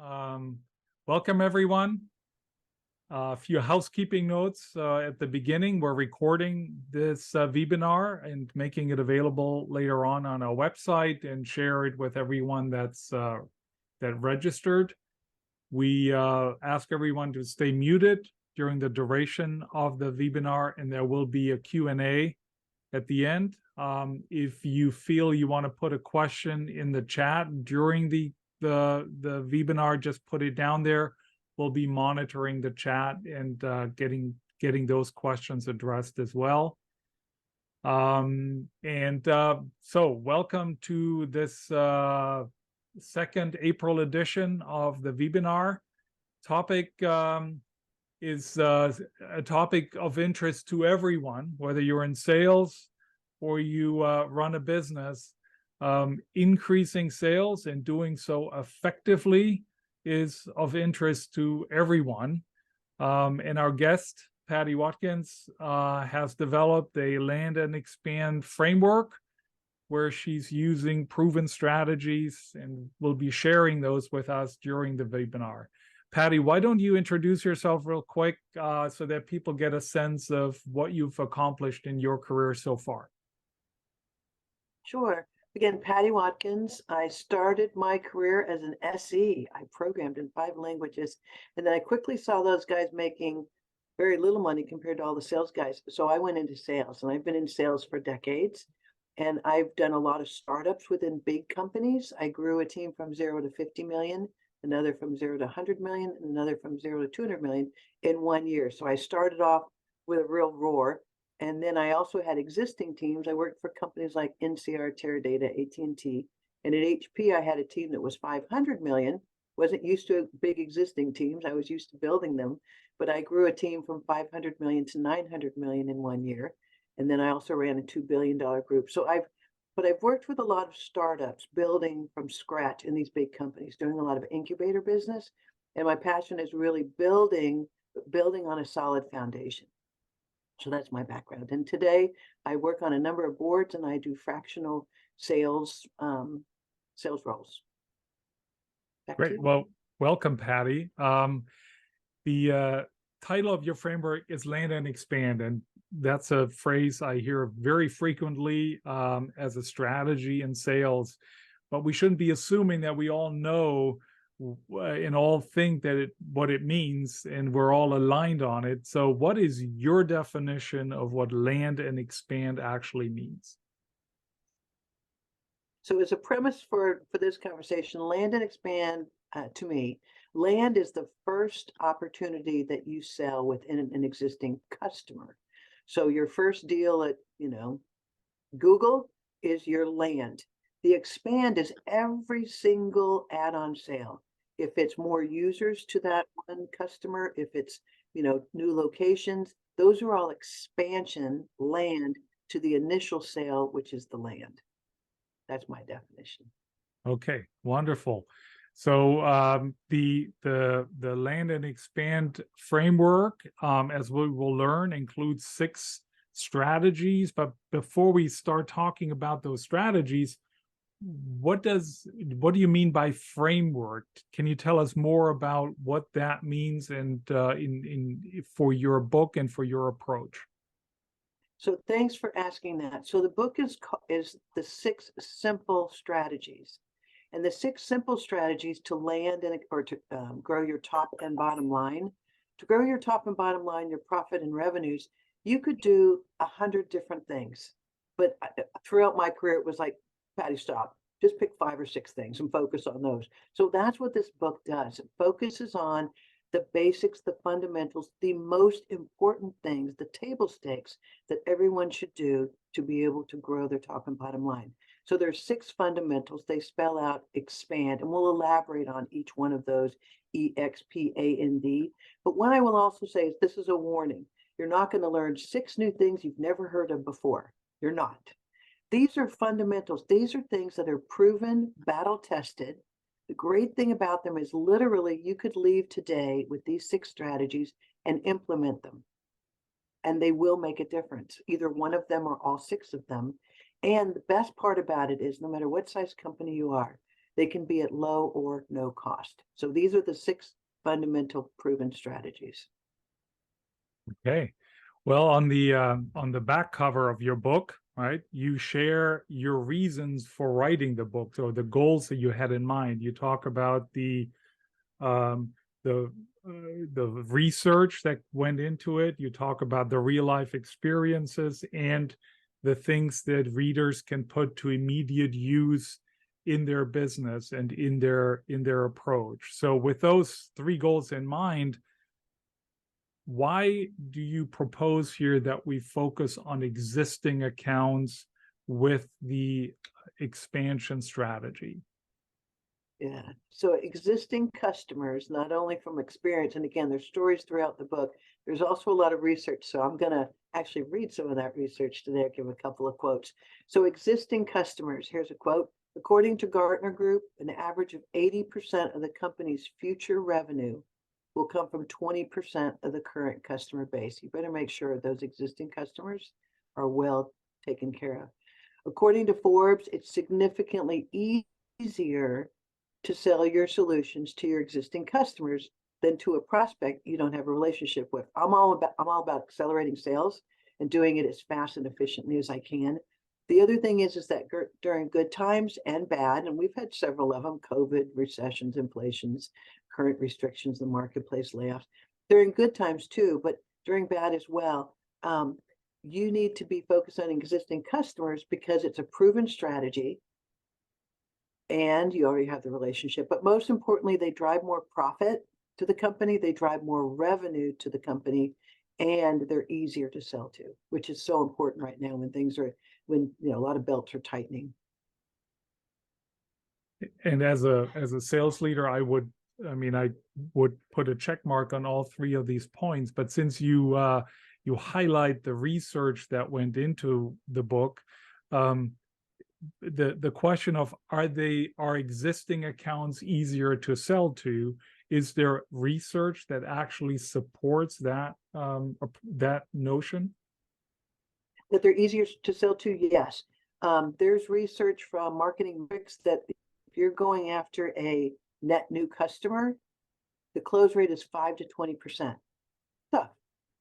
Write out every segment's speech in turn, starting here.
Um, Welcome, everyone. A few housekeeping notes at the beginning. We're recording this webinar and making it available later on our website and share it with everyone that registered. We ask everyone to stay muted during the duration of the webinar, and there will be a Q&A at the end. If you feel you want to put a question in the chat during the webinar, just put it down there. We'll be monitoring the chat and getting those questions addressed as well. So welcome to this second April edition of the webinar. Topic is a topic of interest to everyone, whether you're in sales or you run a business. Increasing sales and doing so effectively is of interest to everyone. And our guest, Patty Watkins, has developed a land and expand framework where she's using proven strategies and will be sharing those with us during the webinar. Patty, why don't you introduce yourself real quick so that people get a sense of what you've accomplished in your career so far? Sure. Again, Patty Watkins. I started my career as an SE. I programmed in 5 languages, and then I quickly saw those guys making very little money compared to all the sales guys. So I went into sales, and I've been in sales for decades. And I've done a lot of startups within big companies. I grew a team from 0 to 50 million, another from 0 to 100 million, and another from 0 to 200 million in 1 year. So I started off with a real roar. And then I also had existing teams. I worked for companies like NCR, Teradata, AT&T. And at HP, I had a team that was 500 million. Wasn't used to big existing teams. I was used to building them. But I grew a team from 500 million to 900 million in 1 year. And then I also ran a $2 billion group. So I've worked with a lot of startups, building from scratch in these big companies, doing a lot of incubator business. And my passion is really building on a solid foundation. So that's my background. And today I work on a number of boards and I do fractional sales roles. Great. Well, welcome, Patty. The title of your framework is Land and Expand, and that's a phrase I hear very frequently as a strategy in sales. But we shouldn't be assuming that we all know and all think that what it means and we're all aligned on it. So what is your definition of what land and expand actually means? So as a premise for this conversation, land and expand, to me, land is the first opportunity that you sell within an existing customer. So your first deal at, Google is your land. The expand is every single add-on sale. If it's more users to that one customer, if it's, new locations, those are all expansion land to the initial sale, which is the land. That's my definition. Okay, wonderful. So the land and expand framework, as we will learn, includes 6 strategies. But before we start talking about those strategies, what do you mean by framework? Can you tell us more about what that means and for your book and for your approach? So thanks for asking that. So the book is the 6 simple strategies, and the 6 simple strategies to land or to grow your top and bottom line. To grow your top and bottom line, your profit and revenues, you could do 100 different things. But throughout my career, it was like, Patty, stop. Just pick 5 or 6 things and focus on those. So that's what this book does. It focuses on the basics, the fundamentals, the most important things, the table stakes that everyone should do to be able to grow their top and bottom line. So there's 6 fundamentals. They spell out expand, and we'll elaborate on each one of those, EXPAND. But what I will also say is this is a warning. You're not going to learn 6 new things you've never heard of before. You're not. These are fundamentals. These are things that are proven, battle tested. The great thing about them is literally you could leave today with these 6 strategies and implement them. And they will make a difference, either one of them or all 6 of them. And the best part about it is no matter what size company you are, They can be at low or no cost. So these are the 6 fundamental proven strategies. Okay. Well, on the back cover of your book, right, you share your reasons for writing the book, or the goals that you had in mind. You talk about um, the the research that went into it. You talk about the real life experiences and the things that readers can put to immediate use in their business and in their approach. So with those 3 goals in mind, why do you propose here that we focus on existing accounts with the expansion strategy? Yeah. So existing customers, not only from experience, and again, there's stories throughout the book. There's also a lot of research. So I'm going to actually read some of that research today. I'll give a couple of quotes. So existing customers, here's a quote. According to Gartner Group, an average of 80% of the company's future revenue will come from 20% of the current customer base. You better make sure those existing customers are well taken care of. According to Forbes, it's significantly easier to sell your solutions to your existing customers than to a prospect you don't have a relationship with. I'm all about accelerating sales and doing it as fast and efficiently as I can. The other thing is that during good times and bad, and we've had several of them, COVID, recessions, inflations, current restrictions, the marketplace layoffs, during good times too, but during bad as well, you need to be focused on existing customers because it's a proven strategy and you already have the relationship. But most importantly, they drive more profit to the company, they drive more revenue to the company, and they're easier to sell to, which is so important right now when a lot of belts are tightening. And as a sales leader, I would put a check mark on all 3 of these points. But since you highlight the research that went into the book, the question of are existing accounts easier to sell to, is there research that actually supports that that notion? That they're easier to sell to, yes. There's research from Marketing Bricks that if you're going after a net new customer, the close rate is 5 to 20%. Tough,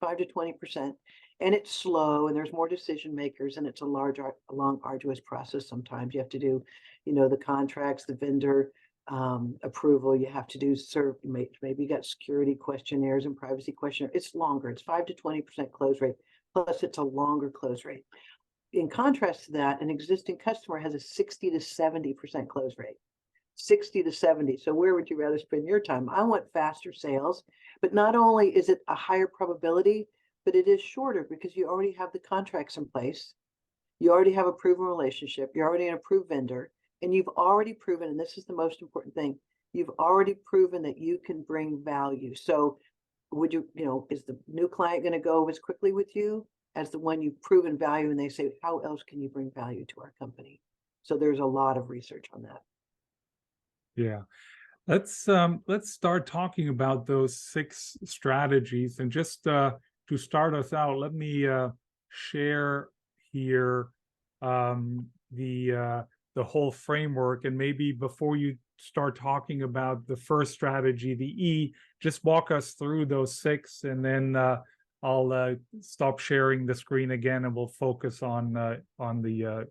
5 to 20%. And it's slow, and there's more decision makers, and it's a long, arduous process. Sometimes you have to do, the contracts, the vendor approval. You have to do maybe you got security questionnaires and privacy questionnaires. It's longer. It's 5 to 20% close rate. Plus, it's a longer close rate. In contrast to that, an existing customer has a 60 to 70% close rate. 60 to 70. So where would you rather spend your time? I want faster sales, but not only is it a higher probability, but it is shorter because you already have the contracts in place. You already have a proven relationship. You're already an approved vendor, and you've already proven, and this is the most important thing, you've already proven that you can bring value. So would is the new client going to go as quickly with you as the one you've proven value, and they say, how else can you bring value to our company? So there's a lot of research on that. Yeah. Let's start talking about those 6 strategies. And just to start us out, let me share here the whole framework. And maybe before you start talking about the first strategy, the E, just walk us through those 6, and then I'll stop sharing the screen again, and we'll focus on the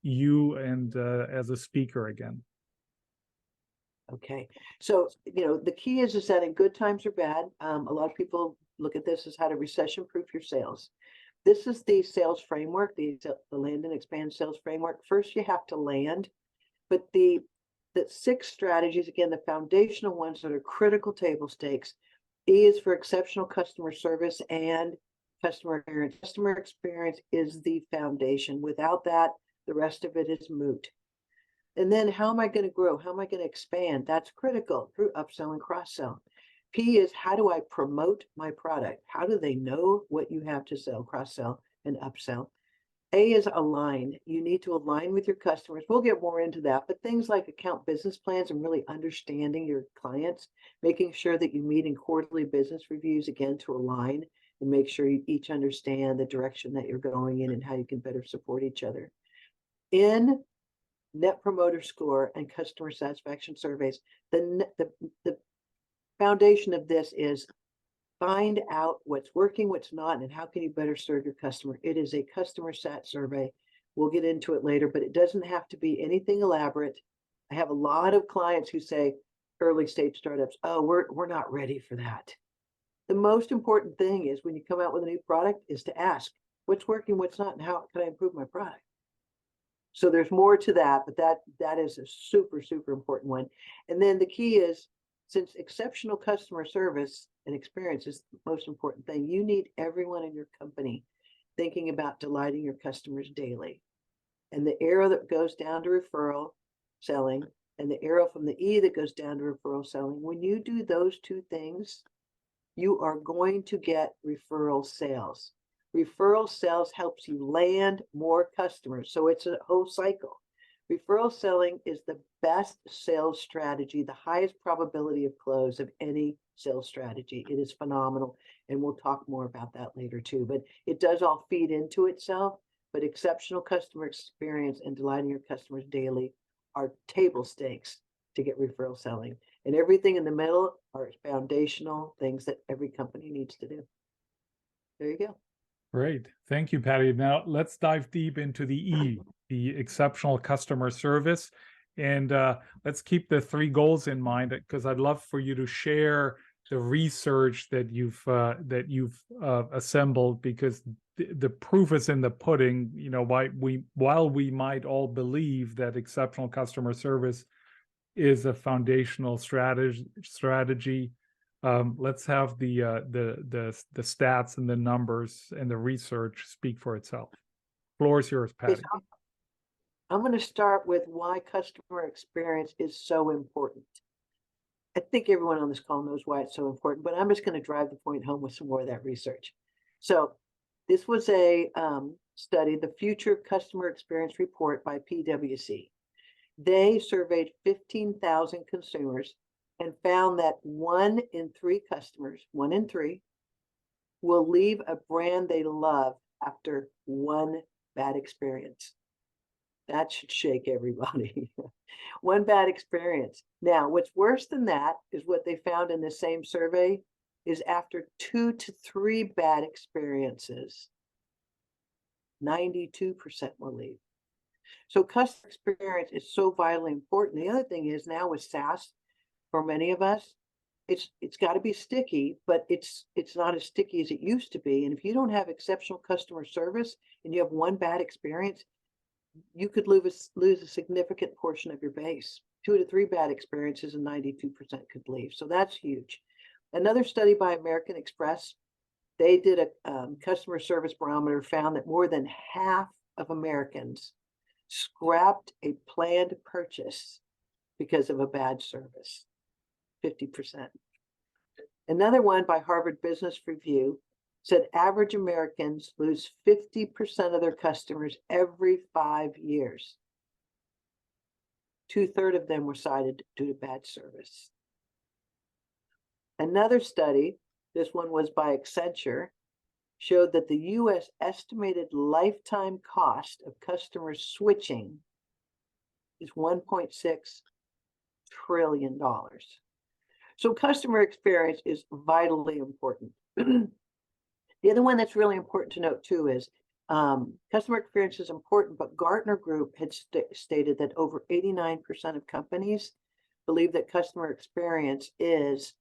you and as a speaker again. Okay. So, the key is that in good times or bad, a lot of people look at this as how to recession-proof your sales. This is the sales framework, the land and expand sales framework. First, you have to land, but the 6 strategies, again, the foundational ones that are critical table stakes. E is for exceptional customer service and customer experience. Customer experience is the foundation. Without that, the rest of it is moot. And then how am I going to grow? How am I going to expand? That's critical through upsell and cross-sell. P is how do I promote my product? How do they know what you have to sell, cross-sell and upsell? A is align. You need to align with your customers. We'll get more into that, but things like account business plans and really understanding your clients, making sure that you meet in quarterly business reviews, again, to align and make sure you each understand the direction that you're going in and how you can better support each other. N Net Promoter Score, and customer satisfaction surveys. The foundation of this is find out what's working, what's not, and how can you better serve your customer. It is a customer sat survey. We'll get into it later, but it doesn't have to be anything elaborate. I have a lot of clients who say, early stage startups, oh, we're not ready for that. The most important thing is when you come out with a new product is to ask what's working, what's not, and how can I improve my product? So there's more to that, but that is a super, super important one. And then the key is, since exceptional customer service and experience is the most important thing, you need everyone in your company thinking about delighting your customers daily. And the arrow that goes down to referral selling and the arrow from the E that goes down to referral selling, when you do those two things, you are going to get referral sales. Referral sales helps you land more customers. So it's a whole cycle. Referral selling is the best sales strategy, the highest probability of close of any sales strategy. It is phenomenal. And we'll talk more about that later too. But it does all feed into itself. But exceptional customer experience and delighting your customers daily are table stakes to get referral selling. And everything in the middle are foundational things that every company needs to do. There you go. Great. Thank you, Patty. Now let's dive deep into the E, the exceptional customer service. And let's keep the 3 goals in mind, because I'd love for you to share the research that you've assembled, because the proof is in the pudding. You know, while we might all believe that exceptional customer service is a foundational strategy, let's have the stats and the numbers and the research speak for itself. Floor is yours, Patty. I'm going to start with why customer experience is so important. I think everyone on this call knows why it's so important, but I'm just going to drive the point home with some more of that research. So this was a study, the Future Customer Experience Report by PwC. They surveyed 15,000 consumers and found that 1 in 3 customers, 1 in 3, will leave a brand they love after 1 bad experience. That should shake everybody. 1 bad experience. Now, what's worse than that is what they found in the same survey is after 2 to 3 bad experiences, 92% will leave. So customer experience is so vitally important. The other thing is, now with SaaS, for many of us, it's got to be sticky, but it's not as sticky as it used to be. And if you don't have exceptional customer service and you have 1 bad experience, you could lose a significant portion of your base. 2 to 3 bad experiences and 92% could leave. So that's huge. Another study by American Express, they did a customer service barometer, found that more than half of Americans scrapped a planned purchase because of a bad service, 50%. Another one by Harvard Business Review said average Americans lose 50% of their customers every 5 years. 2/3 of them were cited due to bad service. Another study, this one was by Accenture, showed that the US estimated lifetime cost of customers switching is $1.6 trillion. So customer experience is vitally important. The other one that's really important to note too is customer experience is important, but Gartner Group had stated that over 89% of companies believe that customer experience is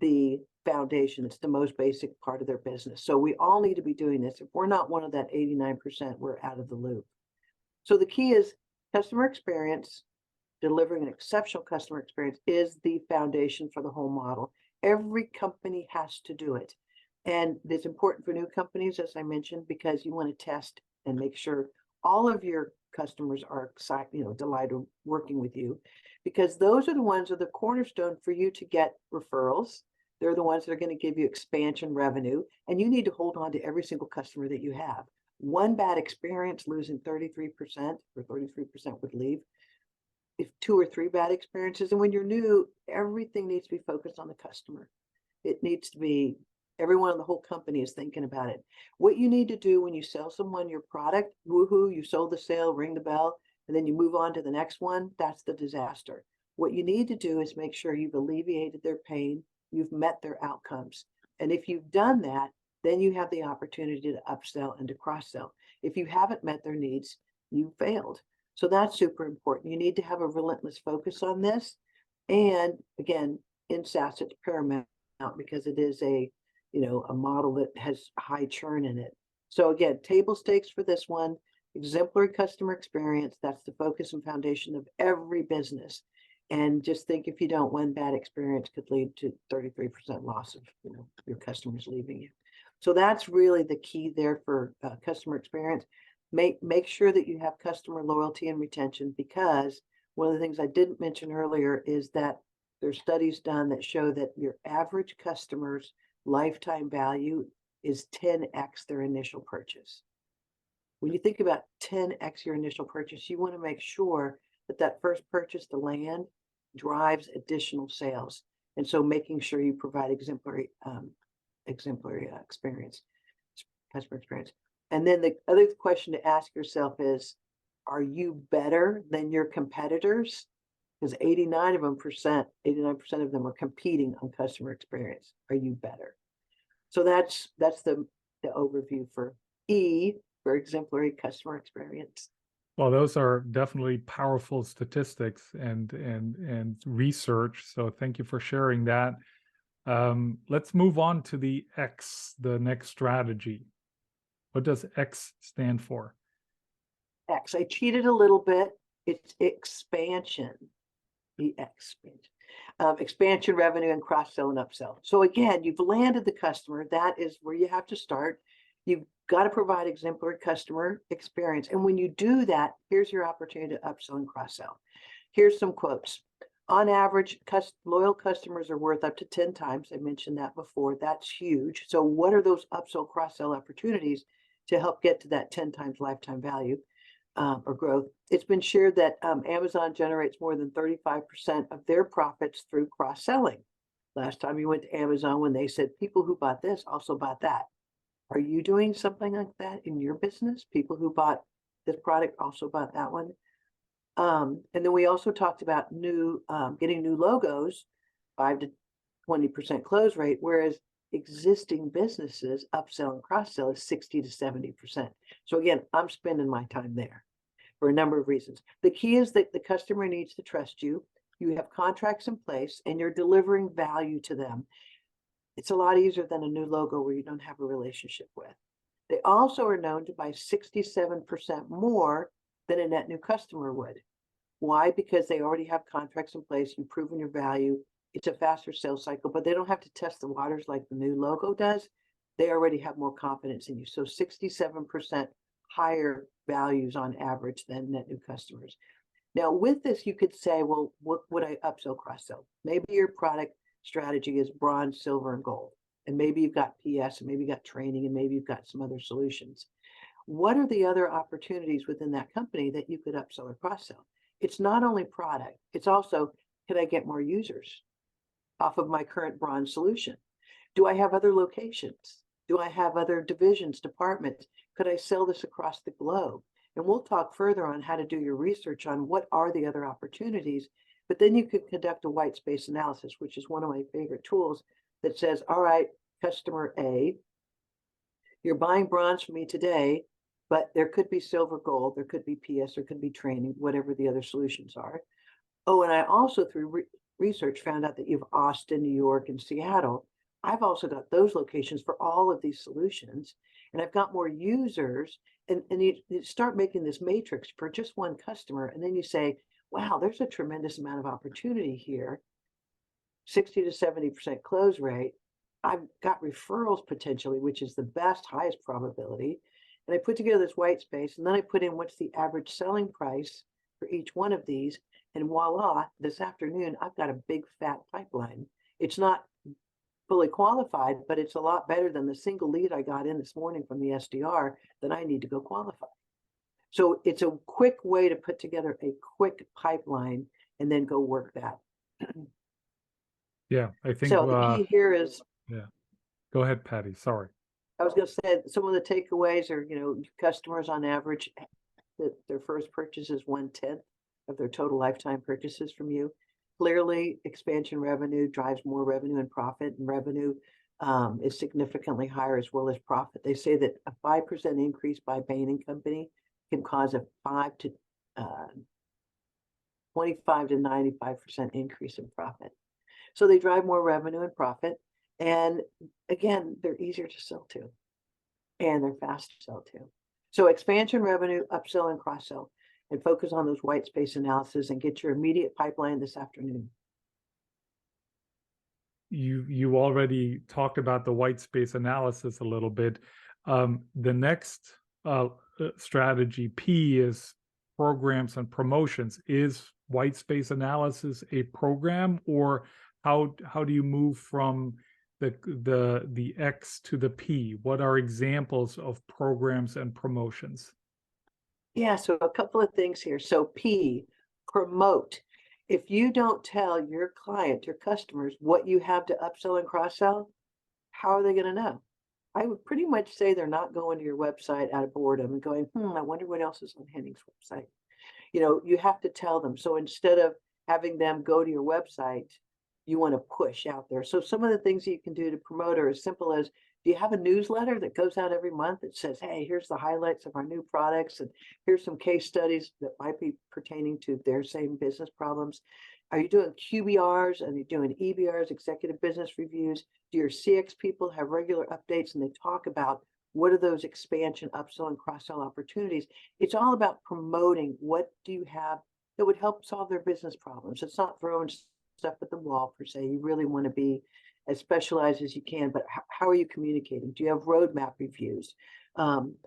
the foundation. It's the most basic part of their business. So we all need to be doing this. If we're not one of that 89%, we're out of the loop. So the key is customer experience. Delivering an exceptional customer experience is the foundation for the whole model. Every company has to do it. And it's important for new companies, as I mentioned, because you want to test and make sure all of your customers are excited, delighted working with you, because those are the ones that are the cornerstone for you to get referrals. They're the ones that are going to give you expansion revenue, and you need to hold on to every single customer that you have. 1 bad experience, losing 33% or 33% would leave. If 2 or 3 bad experiences, and when you're new, everything needs to be focused on the customer. It needs to be, everyone in the whole company is thinking about it. What you need to do when you sell someone your product, woohoo, you sold the sale, ring the bell. and then you move on to the next one, that's the disaster. What you need to do is make sure you've alleviated their pain, you've met their outcomes. And if you've done that, then you have the opportunity to upsell and to cross-sell. If you haven't met their needs, you failed. So that's super important. You need to have a relentless focus on this. And again, in SaaS, it's paramount because it is a model that has high churn in it. So again, table stakes for this one, exemplary customer experience. That's the focus and foundation of every business. And just think, if you don't, one bad experience could lead to 33% loss of your customers leaving you. So that's really the key there for customer experience. Make sure that you have customer loyalty and retention, because one of the things I didn't mention earlier is that there's studies done that show that your average customer's lifetime value is 10x their initial purchase. When you think about 10x your initial purchase, you want to make sure that that first purchase, the land, drives additional sales. And so making sure you provide exemplary experience, customer experience. And then the other question to ask yourself is, are you better than your competitors? Because 89% of them are competing on customer experience. Are you better? So that's the overview for E, for exemplary customer experience. Well, those are definitely powerful statistics and research. So thank you for sharing that. Let's move on to the X, the next strategy. What does X stand for? X. I cheated a little bit. It's expansion. The expansion. Expansion, revenue, and cross-sell and upsell. So again, you've landed the customer. That is where you have to start. You've got to provide exemplary customer experience. And when you do that, here's your opportunity to upsell and cross-sell. Here's some quotes. On average, loyal customers are worth up to 10 times. I mentioned that before. That's huge. So what are those upsell, cross-sell opportunities to help get to that 10 times lifetime value or growth? It's been shared that Amazon generates more than 35% of their profits through cross-selling. Last time you went to Amazon, when they said people who bought this also bought that. Are you doing something like that in your business? People who bought this product also bought that one. And then we also talked about getting new logos, 5 to 20% close rate, whereas existing businesses upsell and cross-sell is 60 to 70%. So again, I'm spending my time there for a number of reasons. The key is that the customer needs to trust you. You have contracts in place and you're delivering value to them. It's a lot easier than a new logo where you don't have a relationship with. They also are known to buy 67% more than a net new customer would. Why? Because they already have contracts in place. You've proven your value. It's a faster sales cycle, but they don't have to test the waters like the new logo does. They already have more confidence in you. So 67% higher values on average than net new customers. Now, with this, you could say, well, what would I upsell, cross-sell? Maybe your product strategy is bronze, silver, and gold. And maybe you've got PS, and maybe you've got training, and maybe you've got some other solutions. What are the other opportunities within that company that you could upsell or cross-sell? It's not only product, it's also, can I get more users off of my current bronze solution? Do I have other locations? Do I have other divisions, departments? Could I sell this across the globe? And we'll talk further on how to do your research on what are the other opportunities. But then you could conduct a white space analysis, which is one of my favorite tools that says, all right, customer A, you're buying bronze from me today, but there could be silver, gold, there could be PS, there could be training, whatever the other solutions are. Oh, and I also, through research, found out that you have Austin, New York, and Seattle. I've also got those locations for all of these solutions, and I've got more users. And you start making this matrix for just one customer, and then you say, wow, there's a tremendous amount of opportunity here. 60 to 70% close rate. I've got referrals potentially, which is the best, highest probability. And I put together this white space, and then I put in what's the average selling price for each one of these. And voila, this afternoon, I've got a big fat pipeline. It's not fully qualified, but it's a lot better than the single lead I got in this morning from the SDR that I need to go qualify. So it's a quick way to put together a quick pipeline and then go work that. Yeah, I think so the key here is, yeah. Go ahead, Patty. Sorry. I was going to say some of the takeaways are, customers on average that their first purchase is 1/10 of their total lifetime purchases from you. Clearly, expansion revenue drives more revenue and profit, and revenue is significantly higher as well as profit. They say that a 5% increase by Bain & Company can cause a 25 to 95% increase in profit. So they drive more revenue and profit. And again, they're easier to sell to, and they're fast to sell to. So expansion revenue, upsell and cross-sell, and focus on those white space analysis and get your immediate pipeline this afternoon. You already talked about the white space analysis a little bit. The next strategy, P, is programs and promotions. Is white space analysis a program, or how do you move from the X to the P? What are examples of programs and promotions? Yeah, so a couple of things here. So P, promote. If you don't tell your client, your customers, what you have to upsell and cross-sell, how are they going to know? I would pretty much say they're not going to your website out of boredom and going, I wonder what else is on Henning's website. You know, you have to tell them. So instead of having them go to your website, you want to push out there. So some of the things that you can do to promote are as simple as, do you have a newsletter that goes out every month that says, hey, here's the highlights of our new products, and here's some case studies that might be pertaining to their same business problems? Are you doing QBRs? Are you doing EBRs, executive business reviews? Do your CX people have regular updates and they talk about what are those expansion, upsell, and cross-sell opportunities? It's all about promoting what do you have that would help solve their business problems. It's not throwing stuff at the wall per se. You really want to be as specialized as you can, but how are you communicating? Do you have roadmap reviews?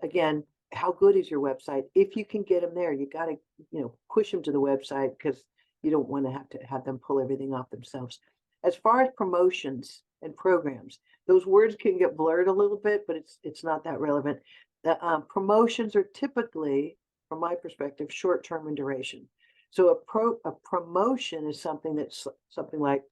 Again, how good is your website? If you can get them there, you got to, push them to the website, because you don't want to have them pull everything off themselves. As far as promotions and programs, those words can get blurred a little bit, but it's not that relevant. The promotions are typically, from my perspective, short-term in duration. So a promotion is something that's something like,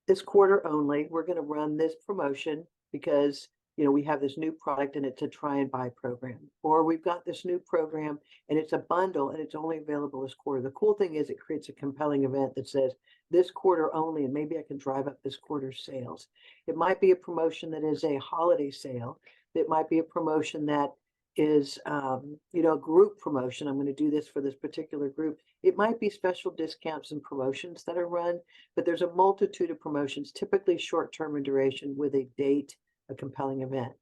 this quarter only, we're going to run this promotion because we have this new product and it's a try and buy program, or we've got this new program and it's a bundle and it's only available this quarter. The cool thing is it creates a compelling event that says this quarter only, and maybe I can drive up this quarter's sales. It might be a promotion that is a holiday sale. It might be a promotion that is a group promotion. I'm going to do this for this particular group. It might be special discounts and promotions that are run, but there's a multitude of promotions, typically short-term in duration, with a date, a compelling event.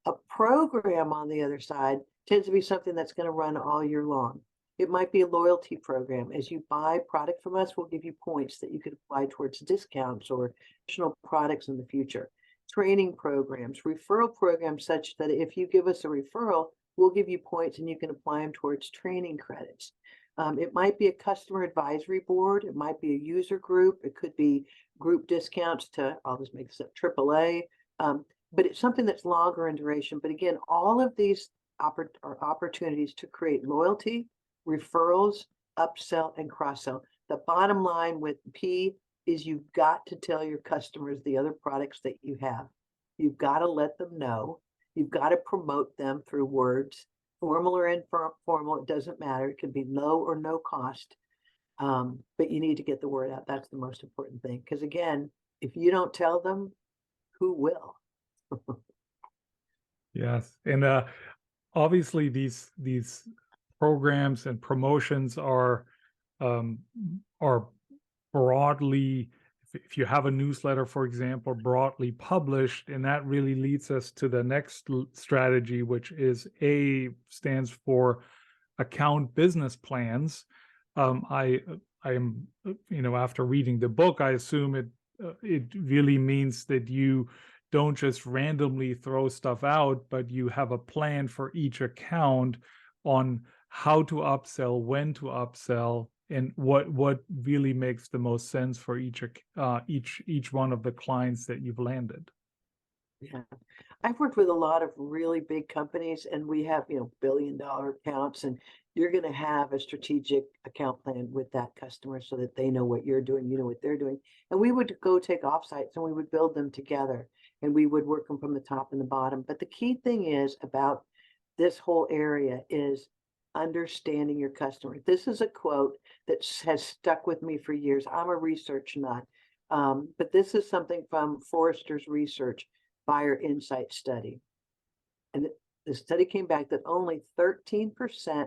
A program, on the other side, tends to be something that's going to run all year long. It might be a loyalty program. As you buy product from us, we'll give you points that you could apply towards discounts or additional products in the future. Training programs, referral programs, such that if you give us a referral, we'll give you points and you can apply them towards training credits. It might be a customer advisory board. It might be a user group. It could be group discounts to, I'll just make this up, AAA. But it's something that's longer in duration. But again, all of these are opportunities to create loyalty, referrals, upsell, and cross-sell. The bottom line with P is you've got to tell your customers the other products that you have. You've got to let them know. You've got to promote them through words, formal or informal, it doesn't matter. It can be low or no cost, but you need to get the word out. That's the most important thing. Because again, if you don't tell them, who will? Yes, and obviously these programs and promotions are broadly, if you have a newsletter, for example, broadly published, and that really leads us to the next strategy, which is A, stands for account business plans. I am, after reading the book, I assume it really means that you don't just randomly throw stuff out, but you have a plan for each account on how to upsell, when to upsell, and what really makes the most sense for each one of the clients that you've landed. Yeah, I've worked with a lot of really big companies, and we have billion-dollar accounts, and you're going to have a strategic account plan with that customer so that they know what you're doing, you know what they're doing. And we would go take offsites and we would build them together, and we would work them from the top and the bottom. But the key thing is about this whole area is understanding your customer. This is a quote that has stuck with me for years. I'm a research nut, but this is something from Forrester's research buyer insight study. And the study came back that only 13%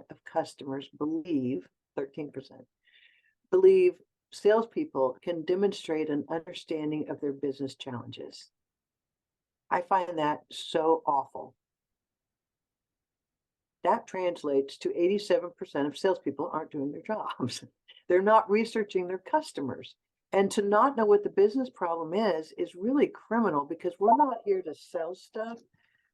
of customers believe, 13%, believe salespeople can demonstrate an understanding of their business challenges. I find that so awful. That translates to 87% of salespeople aren't doing their jobs. They're not researching their customers. And to not know what the business problem is really criminal, because we're not here to sell stuff.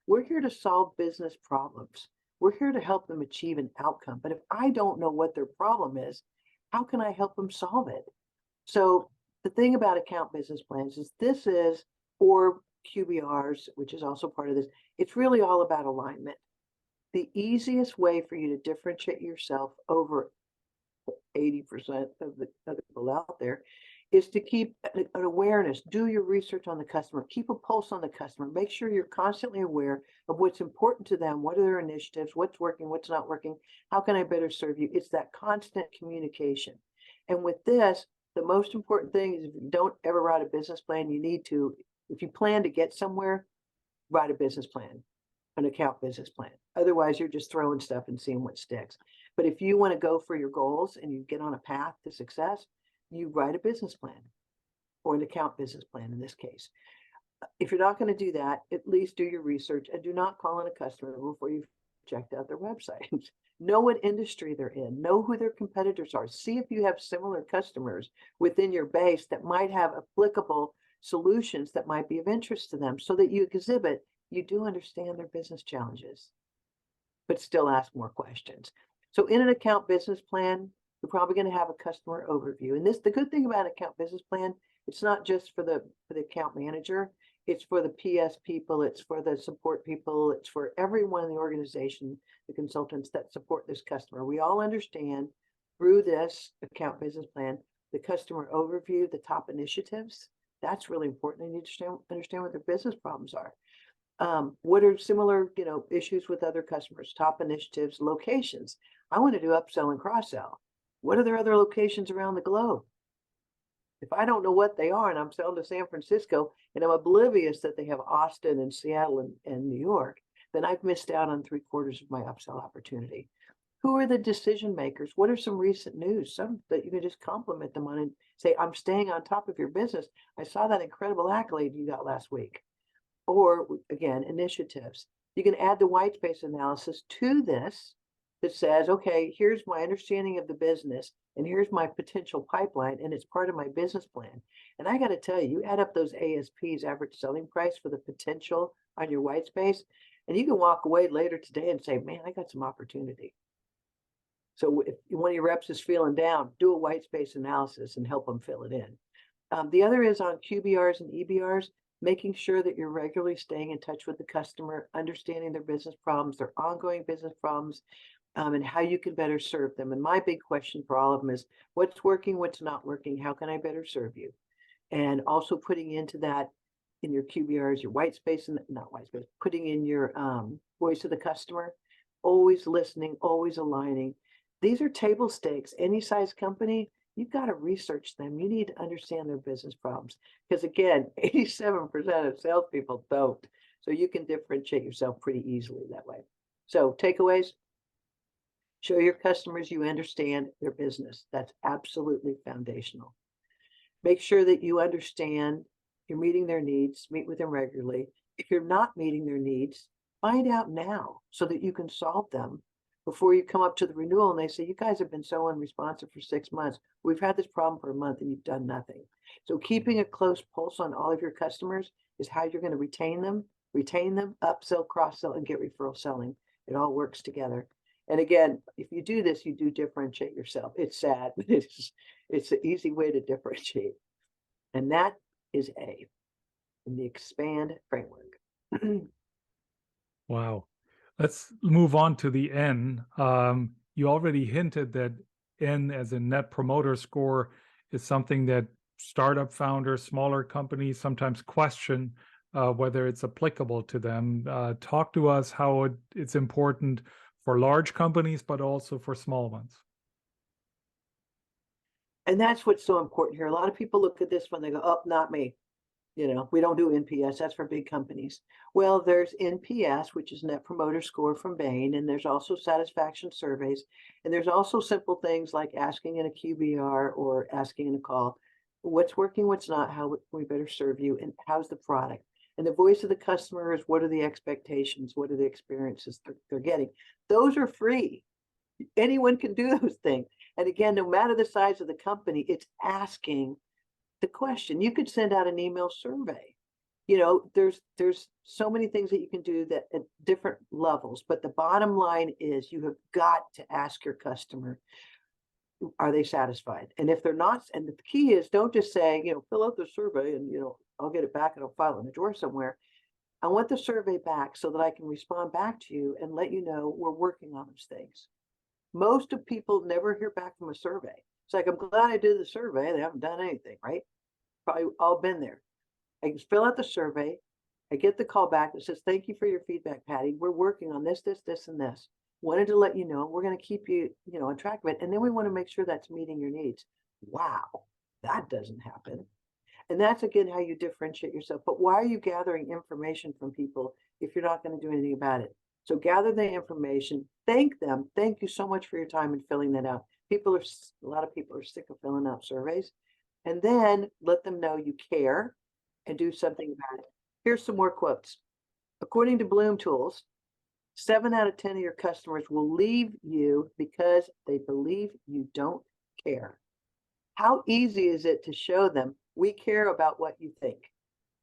We're here to solve business problems. We're here to help them achieve an outcome. But if I don't know what their problem is, how can I help them solve it? So the thing about account business plans is this is, or QBRs, which is also part of this, it's really all about alignment. The easiest way for you to differentiate yourself over 80% of the other people out there is to keep an awareness. Do your research on the customer. Keep a pulse on the customer. Make sure you're constantly aware of what's important to them. What are their initiatives? What's working? What's not working? How can I better serve you? It's that constant communication. And with this, the most important thing is, if you don't ever write a business plan, you need to, if you plan to get somewhere, write a business plan, an account business plan. Otherwise, you're just throwing stuff and seeing what sticks. But if you want to go for your goals and you get on a path to success, you write a business plan, or an account business plan in this case. If you're not going to do that, at least do your research and do not call on a customer before you've checked out their website. Know what industry they're in, know who their competitors are, see if you have similar customers within your base that might have applicable solutions that might be of interest to them, so that you exhibit you do understand their business challenges, but still ask more questions. So in an account business plan, you're probably going to have a customer overview. And the good thing about an account business plan, it's not just for the account manager, it's for the PS people, it's for the support people, it's for everyone in the organization, the consultants that support this customer. We all understand through this account business plan, the customer overview, the top initiatives. That's really important. And you understand what their business problems are. What are similar, issues with other customers, top initiatives, locations. I want to do upsell and cross-sell. What are their other locations around the globe? If I don't know what they are and I'm selling to San Francisco and I'm oblivious that they have Austin and Seattle and New York, then I've missed out on 3/4 of my upsell opportunity. Who are the decision makers? What are some recent news? Some that you can just compliment them on and say, I'm staying on top of your business. I saw that incredible accolade you got last week. Or again, initiatives. You can add the white space analysis to this that says, okay, here's my understanding of the business and here's my potential pipeline, and it's part of my business plan. And I got to tell you, you add up those ASPs, average selling price, for the potential on your white space, and you can walk away later today and say, man, I got some opportunity. So if one of your reps is feeling down, do a white space analysis and help them fill it in. The other is on QBRs and EBRs, making sure that you're regularly staying in touch with the customer, understanding their business problems, their ongoing business problems, and how you can better serve them. And my big question for all of them is, what's working, what's not working? How can I better serve you? And also putting into that in your QBRs, your white space, and not white space, putting in your voice of the customer, always listening, always aligning. These are table stakes. Any size company, you've got to research them. You need to understand their business problems. Because again, 87% of salespeople don't. So you can differentiate yourself pretty easily that way. So takeaways: show your customers you understand their business. That's absolutely foundational. Make sure that you understand you're meeting their needs, meet with them regularly. If you're not meeting their needs, find out now so that you can solve them before you come up to the renewal and they say, you guys have been so unresponsive for 6 months. We've had this problem for a month and you've done nothing. So keeping a close pulse on all of your customers is how you're going to retain them, upsell, cross-sell, and get referral selling. It all works together. And again, if you do this, you do differentiate yourself. It's sad, but it's an easy way to differentiate. And that is A in the expand framework. Wow. Let's move on to the N. You already hinted that N, as a net promoter score, is something that startup founders, smaller companies sometimes question whether it's applicable to them. Talk to us how it's important for large companies, but also for small ones. And that's what's so important here. A lot of people look at this when they go, oh, not me. We don't do NPS. That's for big companies. Well, there's NPS, which is Net Promoter Score from Bain, and there's also satisfaction surveys. And there's also simple things like asking in a QBR or asking in a call, what's working, what's not, how we better serve you, and how's the product. And the voice of the customer is, what are the expectations? What are the experiences they're getting? Those are free. Anyone can do those things. And again, no matter the size of the company, it's asking the question. You could send out an email survey. There's so many things that you can do that at different levels, but the bottom line is you have got to ask your customer, are they satisfied? And if they're not, and the key is, don't just say, fill out the survey and, I'll get it back and I'll file it in a drawer somewhere. I want the survey back so that I can respond back to you and let you know we're working on those things. Most of people never hear back from a survey. It's like, I'm glad I did the survey. They haven't done anything, right? Probably all been there. I fill out the survey. I get the call back that says, thank you for your feedback, Patty. We're working on this, this, this, and this. Wanted to let you know, we're going to keep you, on track of it. And then we want to make sure that's meeting your needs. Wow, that doesn't happen. And that's, again, how you differentiate yourself. But why are you gathering information from people if you're not going to do anything about it? So gather the information, thank them. Thank you so much for your time in filling that out. A lot of people are sick of filling out surveys. And then let them know you care and do something about it. Here's some more quotes. According to Bloom Tools, 7 out of 10 of your customers will leave you because they believe you don't care. How easy is it to show them we care about what you think?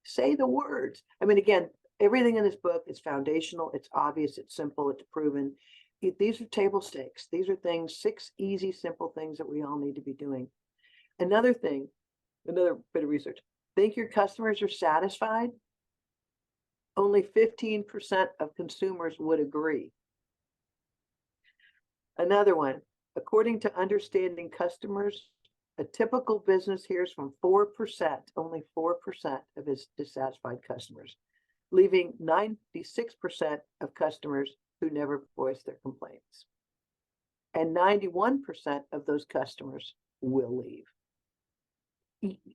Say the words. I mean, again, everything in this book is foundational. It's obvious. It's simple. It's proven. These are table stakes. These are things, 6 easy, simple things that we all need to be doing. Another thing, another bit of research. Think your customers are satisfied? Only 15% of consumers would agree. Another one, according to Understanding Customers, a typical business hears from 4%, only 4% of its dissatisfied customers, leaving 96% of customers who never voice their complaints. And 91% of those customers will leave.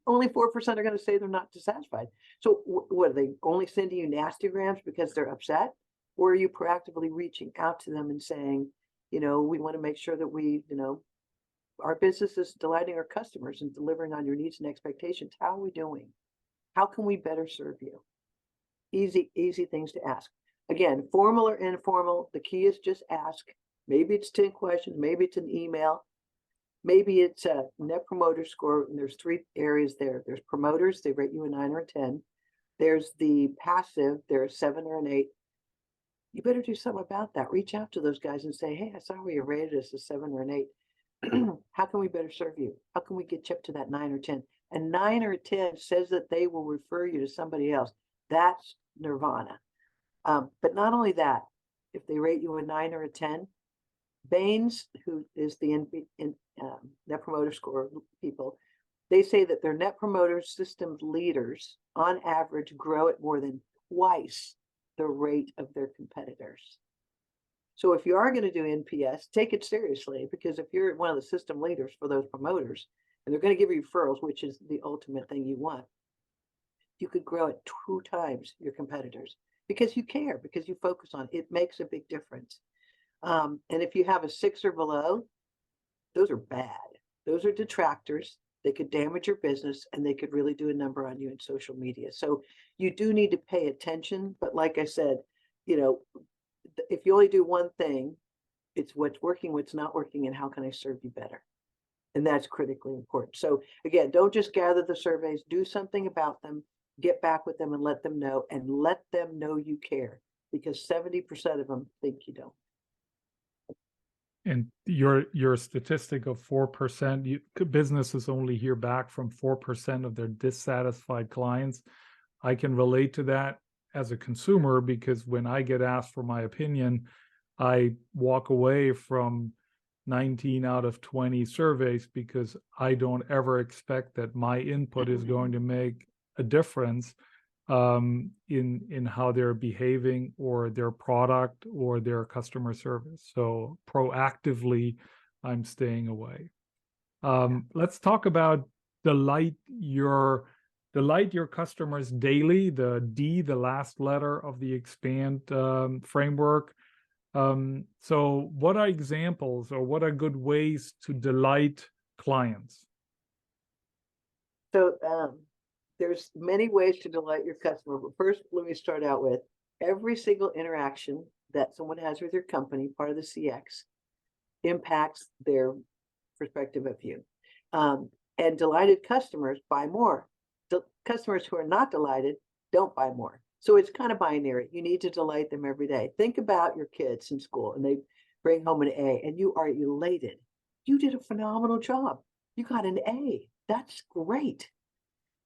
Only 4% are going to say they're not dissatisfied. So what are they only sending you nastygrams because they're upset? Or are you proactively reaching out to them and saying, we want to make sure that we, our business is delighting our customers and delivering on your needs and expectations. How are we doing? How can we better serve you? Easy things to ask. Again, formal or informal, the key is just ask. Maybe it's 10 questions, maybe it's an email. Maybe it's a Net Promoter Score, and there's 3 areas there. There's promoters, they rate you a 9 or a 10. There's the passive, they're a 7 or an 8. You better do something about that. Reach out to those guys and say, hey, I saw where you rated us a 7 or an 8. How can we better serve you? How can we get you up to that 9 or 10? And 9 or 10 says that they will refer you to somebody else. That's nirvana. But not only that, if they rate you a 9 or a 10, Bain's, who is the Net Promoter Score people, they say that their Net Promoter System leaders, on average, grow at more than twice the rate of their competitors. So if you are going to do NPS, take it seriously, because if you're one of the system leaders for those promoters, and they're going to give you referrals, which is the ultimate thing you want, you could grow at 2 times your competitors because you care, because you focus on it. It makes a big difference. And if you have a 6 or below, those are bad. Those are detractors. They could damage your business, and they could really do a number on you in social media. So you do need to pay attention. But like I said, if you only do one thing, it's what's working, what's not working, and how can I serve you better? And that's critically important. So again, don't just gather the surveys, do something about them, get back with them and let them know you care, because 70% of them think you don't. And your statistic of 4%, businesses only hear back from 4% of their dissatisfied clients. I can relate to that as a consumer, because when I get asked for my opinion, I walk away from 19 out of 20 surveys because I don't ever expect that my input is going to make a difference. in how they're behaving or their product or their customer service. So proactively, I'm staying away. Let's talk about delight your customers daily. The D, the last letter of the expand framework. So what are examples or what are good ways to delight clients? So there's many ways to delight your customer, but first let me start out with every single interaction that someone has with your company, part of the CX, impacts their perspective of you. And delighted customers buy more. Customers who are not delighted don't buy more. So it's kind of binary. You need to delight them every day. Think about your kids in school and they bring home an A and you are elated. You did a phenomenal job. You got an A. That's great.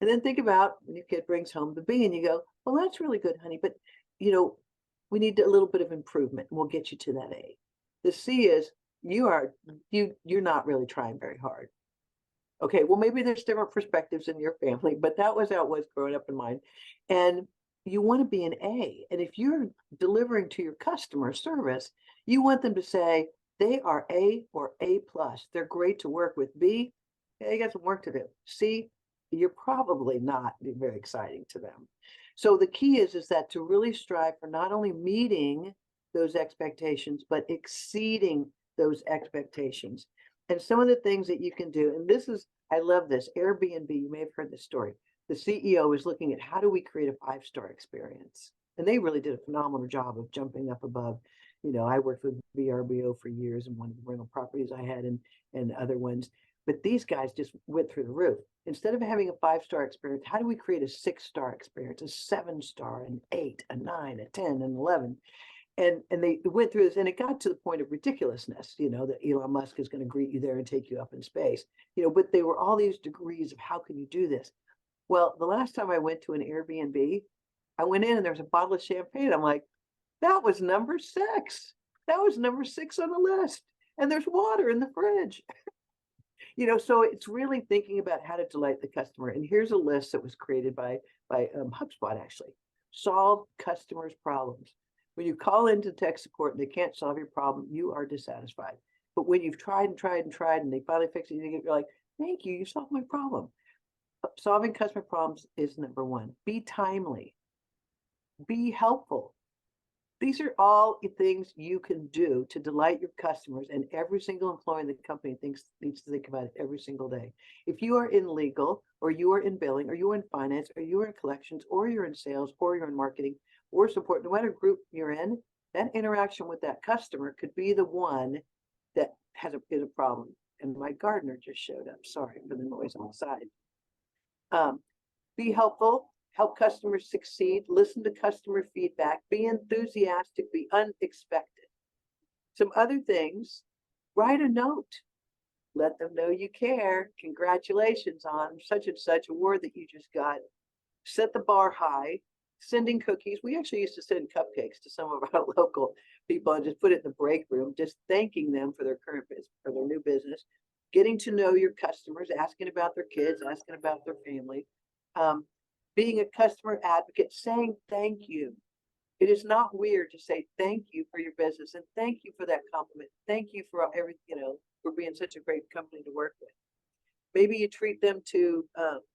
And then think about when your kid brings home the B and you go, well, that's really good, honey. But, we need a little bit of improvement and we'll get you to that A. The C is you're not really trying very hard. Okay, well, maybe there's different perspectives in your family, but that was how it was growing up in mine. And you want to be an A. And if you're delivering to your customer service, you want them to say they are A or A plus. They're great to work with. B, they got some work to do. C, you're probably not very exciting to them. So the key is that to really strive for not only meeting those expectations, but exceeding those expectations. And some of the things that you can do, and I love this, Airbnb, you may have heard this story. The CEO is looking at how do we create a 5-star experience? And they really did a phenomenal job of jumping up above. I worked with VRBO for years and one of the rental properties I had and other ones. But these guys just went through the roof. Instead of having a 5-star experience, how do we create a 6-star experience, a 7-star, an 8, a 9, a 10, an 11? And they went through this, and it got to the point of ridiculousness, that Elon Musk is going to greet you there and take you up in space. But they were all these degrees of how can you do this? Well, the last time I went to an Airbnb, I went in and there was a bottle of champagne. I'm like, that was number 6. That was number 6 on the list. And there's water in the fridge. So it's really thinking about how to delight the customer. And here's a list that was created by HubSpot, actually. Solve customers' problems. When you call into tech support and they can't solve your problem, you are dissatisfied. But when you've tried and tried and tried and they finally fix it, you're like, thank you, you solved my problem. Solving customer problems is number 1. Be timely. Be helpful. These are all things you can do to delight your customers, and every single employee in the company needs to think about it every single day. If you are in legal, or you are in billing, or you are in finance, or you are in collections, or you're in sales, or you're in marketing, or support, no matter group you're in, that interaction with that customer could be the one that is a problem. And my gardener just showed up. Sorry for the noise on the side. Be helpful. Help customers succeed, listen to customer feedback, be enthusiastic, be unexpected. Some other things, write a note. Let them know you care. Congratulations on such and such award that you just got. Set the bar high. Sending cookies. We actually used to send cupcakes to some of our local people and just put it in the break room, just thanking them for their current business, for their new business. Getting to know your customers, asking about their kids, asking about their family. Being a customer advocate, saying thank you. It is not weird to say thank you for your business and thank you for that compliment. Thank you for everything, for being such a great company to work with. Maybe you treat them to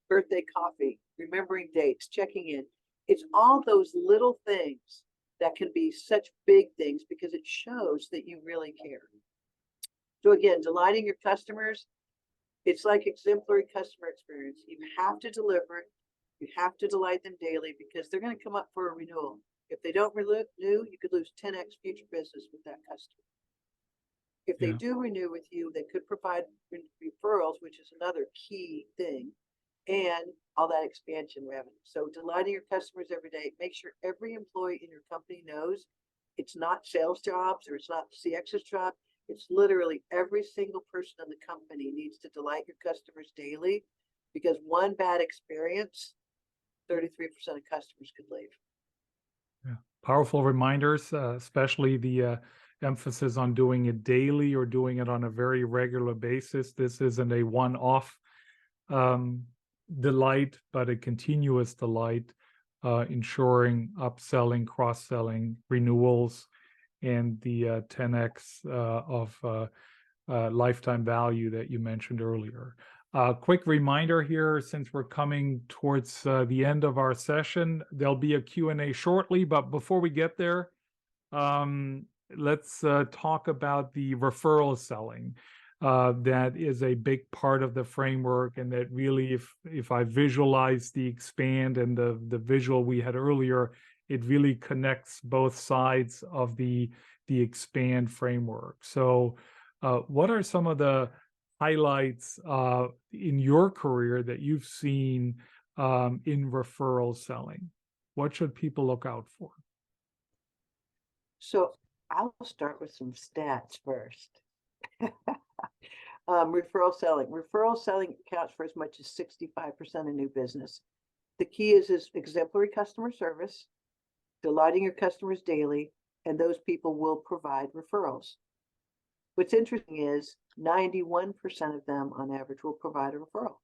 birthday coffee, remembering dates, checking in. It's all those little things that can be such big things because it shows that you really care. So again, delighting your customers, it's like exemplary customer experience. You have to deliver it. You have to delight them daily because they're going to come up for a renewal. If they don't renew, you could lose 10x future business with that customer. If they do renew with you, they could provide referrals, which is another key thing, and all that expansion revenue. So delighting your customers every day. Make sure every employee in your company knows it's not sales jobs or it's not CX's job. It's literally every single person in the company needs to delight your customers daily because one bad experience, 33% of customers could leave. Yeah. Powerful reminders, especially the emphasis on doing it daily or doing it on a very regular basis. This isn't a one-off delight, but a continuous delight ensuring upselling, cross-selling, renewals, and the 10x of lifetime value that you mentioned earlier. Quick reminder here, since we're coming towards the end of our session, there'll be a Q&A shortly, but before we get there, let's talk about the referral selling. That is a big part of the framework, and that really, if I visualize the expand and the visual we had earlier, it really connects both sides of the expand framework. So what are some of the highlights in your career that you've seen in referral selling? What should people look out for? So I'll start with some stats first. Referral selling. Referral selling accounts for as much as 65% of new business. The key is exemplary customer service, delighting your customers daily, and those people will provide referrals. What's interesting is 91% of them on average will provide a referral.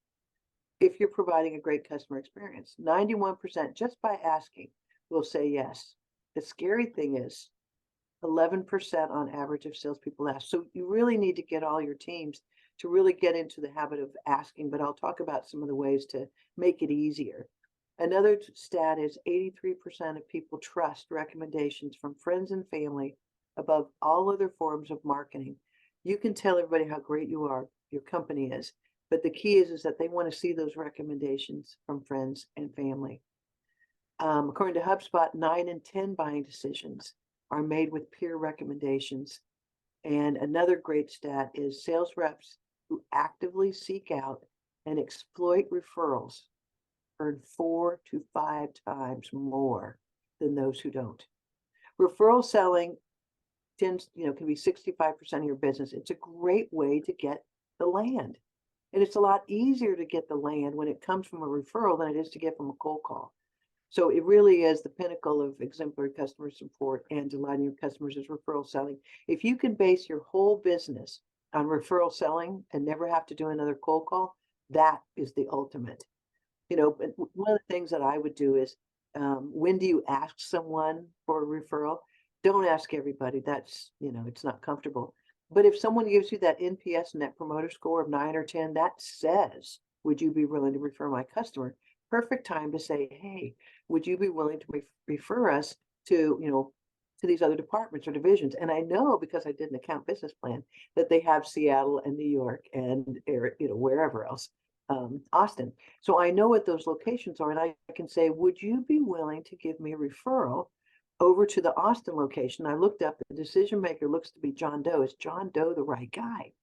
If you're providing a great customer experience, 91% just by asking will say yes. The scary thing is 11% on average of salespeople ask. So you really need to get all your teams to really get into the habit of asking, but I'll talk about some of the ways to make it easier. Another stat is 83% of people trust recommendations from friends and family above all other forms of marketing. You can tell everybody how great you are, your company is, but the key is that they want to see those recommendations from friends and family. According to HubSpot, 9 in 10 buying decisions are made with peer recommendations. And another great stat is sales reps who actively seek out and exploit referrals earn 4 to 5 times more than those who don't. Referral selling can be 65% of your business. It's a great way to get the land. And it's a lot easier to get the land when it comes from a referral than it is to get from a cold call. So it really is the pinnacle of exemplary customer support and delighting your customers is referral selling. If you can base your whole business on referral selling and never have to do another cold call, that is the ultimate. One of the things that I would do is, when do you ask someone for a referral? Don't ask everybody. That's, it's not comfortable. But if someone gives you that NPS, Net Promoter Score of 9 or 10, that says, would you be willing to refer my customer? Perfect time to say, hey, would you be willing to refer us to, to these other departments or divisions? And I know, because I did an account business plan, that they have Seattle and New York and, wherever else, Austin. So I know what those locations are, and I can say, would you be willing to give me a referral over to the Austin location? I looked up, the decision maker looks to be John Doe. Is John Doe the right guy?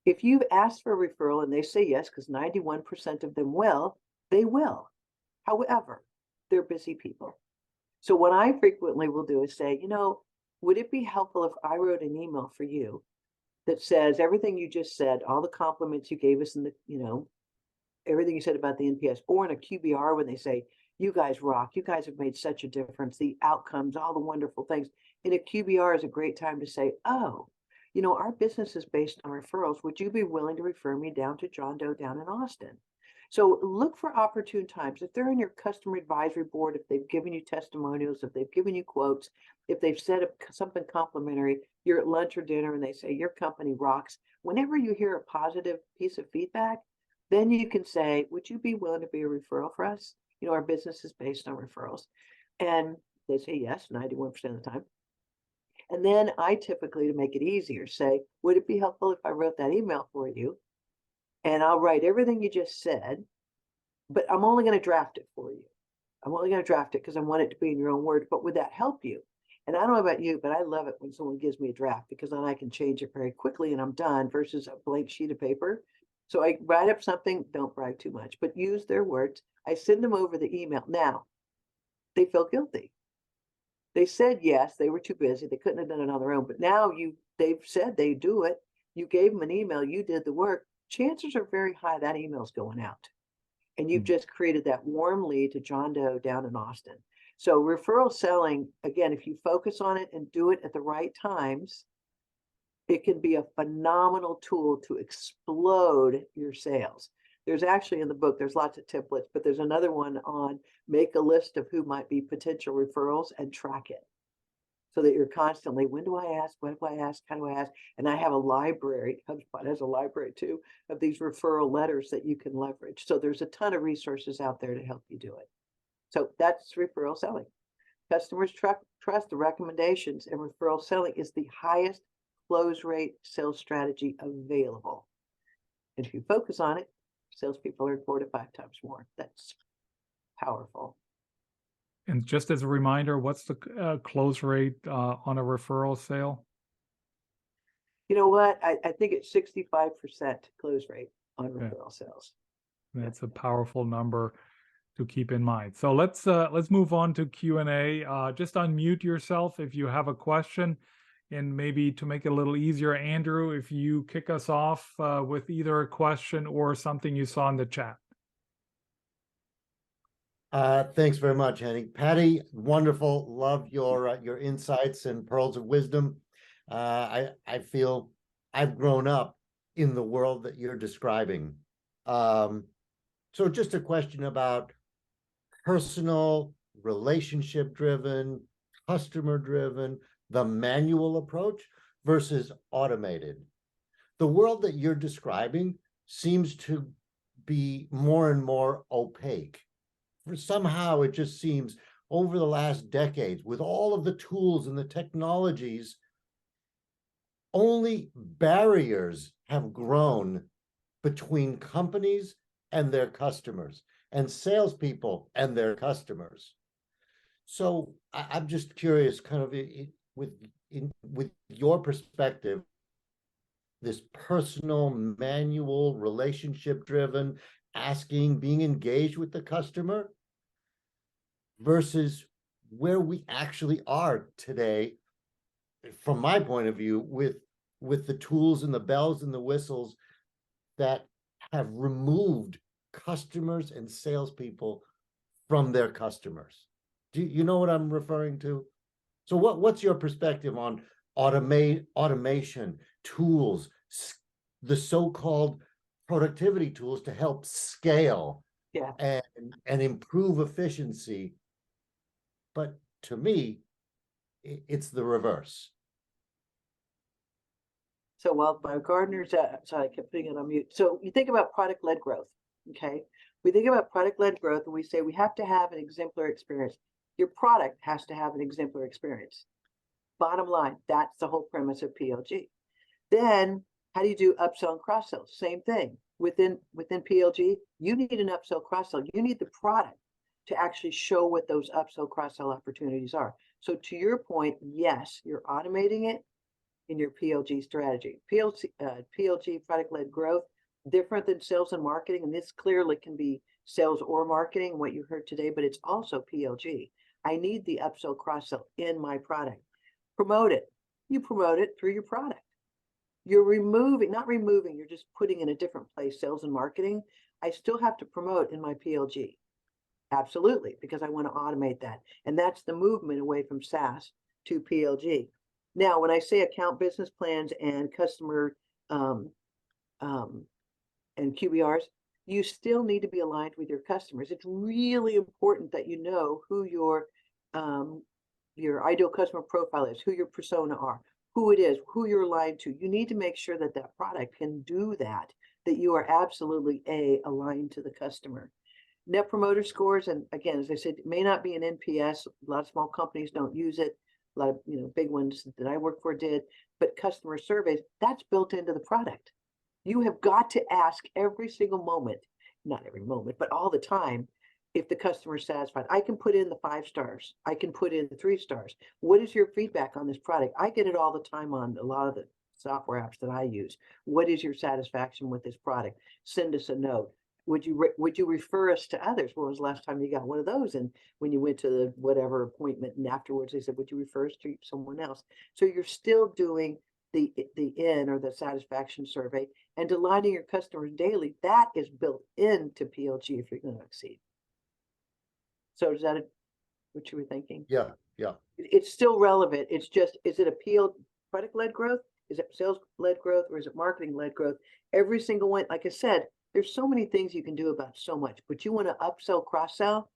If you've asked for a referral and they say yes, because 91% of them will, they will. However, they're busy people. So what I frequently will do is say, would it be helpful if I wrote an email for you that says everything you just said, all the compliments you gave us in the, everything you said about the NPS, or in a QBR when they say, you guys rock, you guys have made such a difference, the outcomes, all the wonderful things. In a QBR is a great time to say, oh, our business is based on referrals. Would you be willing to refer me down to John Doe down in Austin? So look for opportune times. If they're in your customer advisory board, if they've given you testimonials, if they've given you quotes, if they've said something complimentary, you're at lunch or dinner and they say your company rocks. Whenever you hear a positive piece of feedback, then you can say, would you be willing to be a referral for us? Our business is based on referrals. And they say yes, 91% of the time. And then I typically, to make it easier, say, would it be helpful if I wrote that email for you? And I'll write everything you just said, but I'm only going to draft it for you. I'm only going to draft it because I want it to be in your own words, but would that help you? And I don't know about you, but I love it when someone gives me a draft, because then I can change it very quickly and I'm done, versus a blank sheet of paper. So I write up something, don't write too much, but use their words. I send them over the email. Now, they feel guilty. They said yes, they were too busy. They couldn't have done it on their own. But now they've said they do it. You gave them an email, you did the work. Chances are very high that email's going out. And you've just created that warm lead to John Doe down in Austin. So referral selling, again, if you focus on it and do it at the right times, it can be a phenomenal tool to explode your sales. There's actually in the book, there's lots of templates, but there's another one on make a list of who might be potential referrals and track it. So that you're constantly, when do I ask? What do I ask? How do I ask? And I have a library, HubSpot has a library too, of these referral letters that you can leverage. So there's a ton of resources out there to help you do it. So that's referral selling. Customers trust the recommendations, and referral selling is the highest close rate sales strategy available. And if you focus on it, salespeople are 4 to 5 times more. That's powerful. And just as a reminder, what's the close rate on a referral sale? You know what? I think it's 65% close rate on referral sales. That's a powerful number to keep in mind. So let's move on to Q&A. Just unmute yourself if you have a question, and maybe to make it a little easier, Andrew, if you kick us off with either a question or something you saw in the chat. Thanks very much, Henning. Patty, wonderful. Love your insights and pearls of wisdom. I feel I've grown up in the world that you're describing. So just a question about personal, relationship-driven, customer-driven, the manual approach versus automated. The world that you're describing seems to be more and more opaque. Somehow it just seems over the last decades, with all of the tools and the technologies, only barriers have grown between companies and their customers, and salespeople and their customers. So I'm just curious, kind of with your perspective, this personal, manual, relationship-driven, asking, being engaged with the customer, versus where we actually are today, from my point of view, with the tools and the bells and the whistles that have removed customers and salespeople from their customers. Do you know what I'm referring to? So what's your perspective on automation, tools, the so-called productivity tools to help scale and improve efficiency? But to me, it's the reverse. So while my gardener's sorry, I kept putting it on mute. So you think about product-led growth, okay? We think about product-led growth and we say we have to have an exemplary experience. Your product has to have an exemplary experience. Bottom line, that's the whole premise of PLG. Then how do you do upsell and cross-sell? Same thing. Within PLG, you need an upsell cross-sell. You need the product to actually show what those upsell cross-sell opportunities are. So to your point, yes, you're automating it in your PLG strategy. PLG, product-led growth, different than sales and marketing, and this clearly can be sales or marketing, what you heard today, but it's also PLG. I need the upsell cross-sell in my product. Promote it. You promote it through your product. You're not removing, you're just putting in a different place, sales and marketing. I still have to promote in my PLG. Absolutely, because I want to automate that. And that's the movement away from SaaS to PLG. Now, when I say account business plans and customer and QBRs, you still need to be aligned with your customers. It's really important that you know who your ideal customer profile is, who your persona are, who it is, who you're aligned to. You need to make sure that that product can do that you are absolutely aligned to the customer. Net promoter scores, and again, as I said, it may not be an NPS. A lot of small companies don't use it. A lot of big ones that I work for did, but customer surveys, that's built into the product. You have got to ask every single moment, not every moment, but all the time, if the customer is satisfied. I can put in the 5 stars. I can put in the 3 stars. What is your feedback on this product? I get it all the time on a lot of the software apps that I use. What is your satisfaction with this product? Send us a note. Would you refer us to others? When was the last time you got one of those? And when you went to the whatever appointment and afterwards they said, would you refer us to someone else? So you're still doing the in or the satisfaction survey and delighting your customers daily. That is built into PLG if you're going to exceed. So is that what you were thinking? Yeah. It's still relevant. It's just, is it product-led growth? Is it sales-led growth, or is it marketing-led growth? Every single one, like I said, There's so many things you can do about so much, but you want to upsell, cross-sell,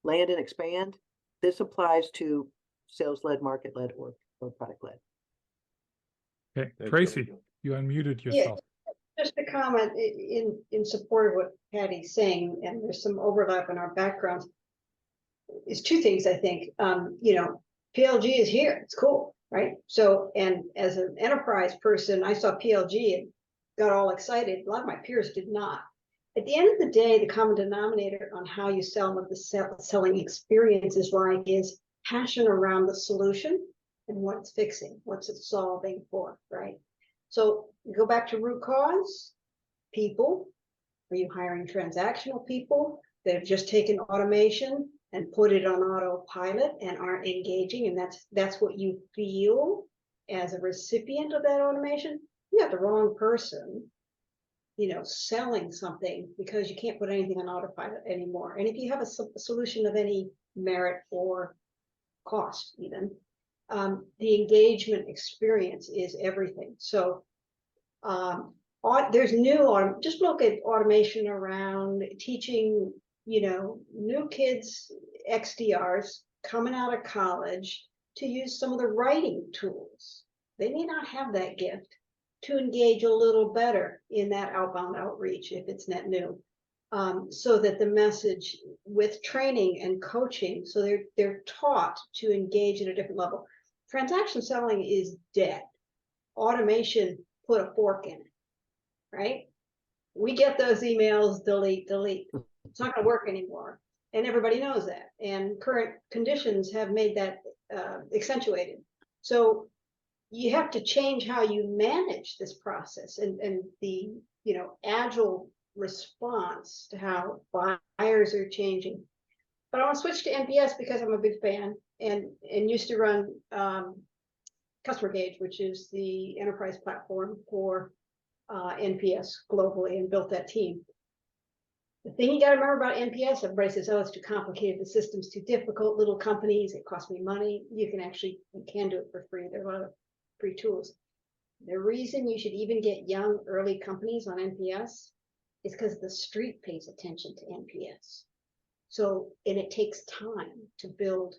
land and expand. This applies to sales-led, market-led, or product-led. Okay, Thank Tracy, you unmuted Yeah, yourself. just a comment in support of what Patty's saying, and there's some overlap in our backgrounds. Is two things, I think. You know, PLG is here. It's cool, right? So, and as an enterprise person, I saw PLG and got all excited. A lot of my peers did not. At the end of the day, the common denominator on how you sell, what the selling experience is like, is passion around the solution and what it's fixing, what's it solving for, right? So you go back to root cause, people. Are you hiring transactional people that have just taken automation and put it on autopilot and aren't engaging? And that's what you feel as a recipient of that automation. You have the wrong person, you know, selling something, because you can't put anything on autopilot anymore. And if you have a solution of any merit or cost, even, the engagement experience is everything. So there's new, just look at automation around teaching, you know, new kids, XDRs coming out of college, to use some of the writing tools. They may not have that gift to engage a little better in that outbound outreach if it's net new. So that the message with training and coaching, so they're taught to engage at a different level. Transaction selling is dead. Automation put a fork in it, right? We get those emails, delete. It's not going to work anymore. And everybody knows that. And current conditions have made that accentuated. So you have to change how you manage this process, and the, you know, agile response to how buyers are changing. But I want to switch to NPS because I'm a big fan and used to run Customer Gauge, which is the enterprise platform for NPS globally, and built that team. The thing you got to remember about NPS, everybody says, oh, it's too complicated, the system's too difficult, little companies, it costs me money. You can do it for free. There are a lot of free tools. The reason you should even get young, early companies on NPS is because the street pays attention to NPS. So, and it takes time to build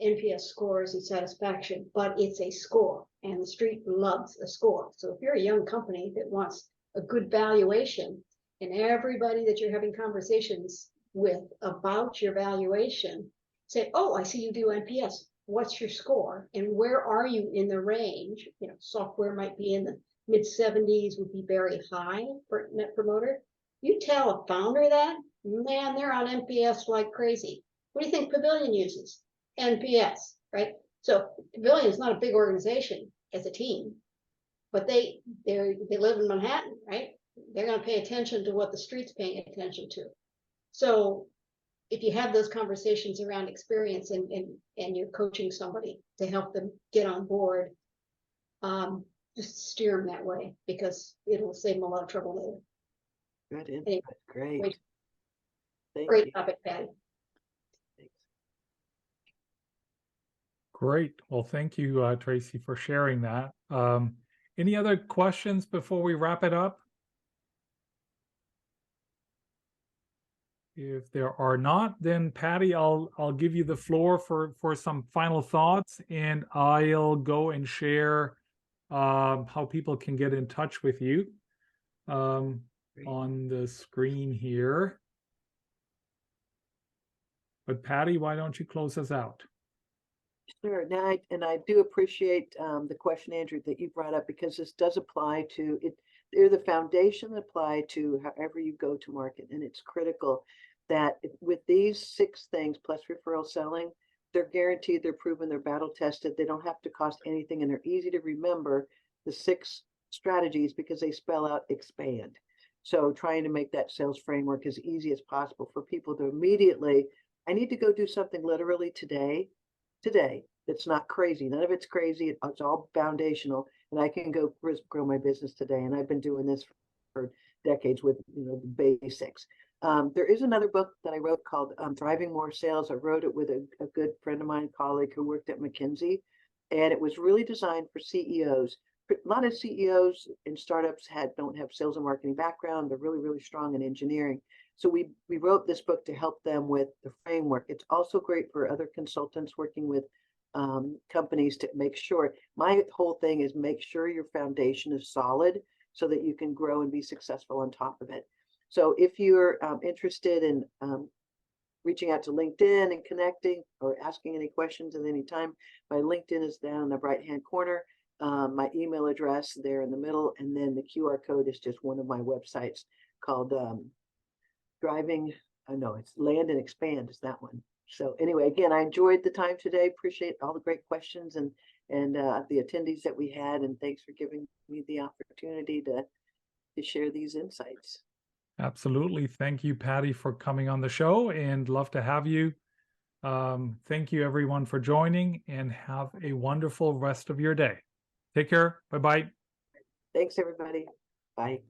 NPS scores and satisfaction, but it's a score, and the street loves a score. So if you're a young company that wants a good valuation, and everybody that you're having conversations with about your valuation say, oh, I see you do NPS. What's your score? And where are you in the range? You know, software might be in the mid-70s, would be very high for Net Promoter. You tell a founder that, man, they're on NPS like crazy. What do you think Pavilion uses? NPS, right? So Pavilion is not a big organization as a team, but they live in Manhattan, right? They're going to pay attention to what the street's paying attention to. So if you have those conversations around experience, and you're coaching somebody to help them get on board, just steer them that way, because it'll save them a lot of trouble later. Good input. Anyway, Great. Thank great you. topic, Patty. Thanks. Great. Well, thank you, Tracy, for sharing that. Any other questions before we wrap it up? If there are not, then Patty, I'll give you the floor for some final thoughts, and I'll go and share how people can get in touch with you on the screen here. But Patty, why don't you close us out? Sure. Now, I do appreciate the question, Andrew, that you brought up, because this does apply to it. They're the foundation that apply to however you go to market, and it's critical that with these 6 things plus referral selling, they're guaranteed, they're proven, they're battle tested. They don't have to cost anything, and they're easy to remember, the 6 strategies, because they spell out expand. So trying to make that sales framework as easy as possible for people to immediately, I need to go do something literally today. That's not crazy. None of it's crazy. It's all foundational, and I can go grow my business today. And I've been doing this for decades with, you know, the basics. There is another book that I wrote called Driving More Sales. I wrote it with a good friend of mine, colleague who worked at McKinsey, and it was really designed for CEOs a lot of CEOs and startups don't have sales and marketing background. They're really, really strong in engineering. So we wrote this book to help them with the framework. It's also great for other consultants working with companies to make sure. My whole thing is make sure your foundation is solid so that you can grow and be successful on top of it. So if you're interested in reaching out to LinkedIn and connecting or asking any questions at any time, my LinkedIn is down in the right-hand corner. My email address there in the middle, and then the QR code is just one of my websites called it's Land and Expand is that one. So anyway, again, I enjoyed the time today. Appreciate all the great questions and the attendees that we had, and thanks for giving me the opportunity to share these insights. Absolutely. Thank you, Patty, for coming on the show, and love to have you. Thank you, everyone, for joining, and have a wonderful rest of your day. Take care. Bye-bye. Thanks, everybody. Bye.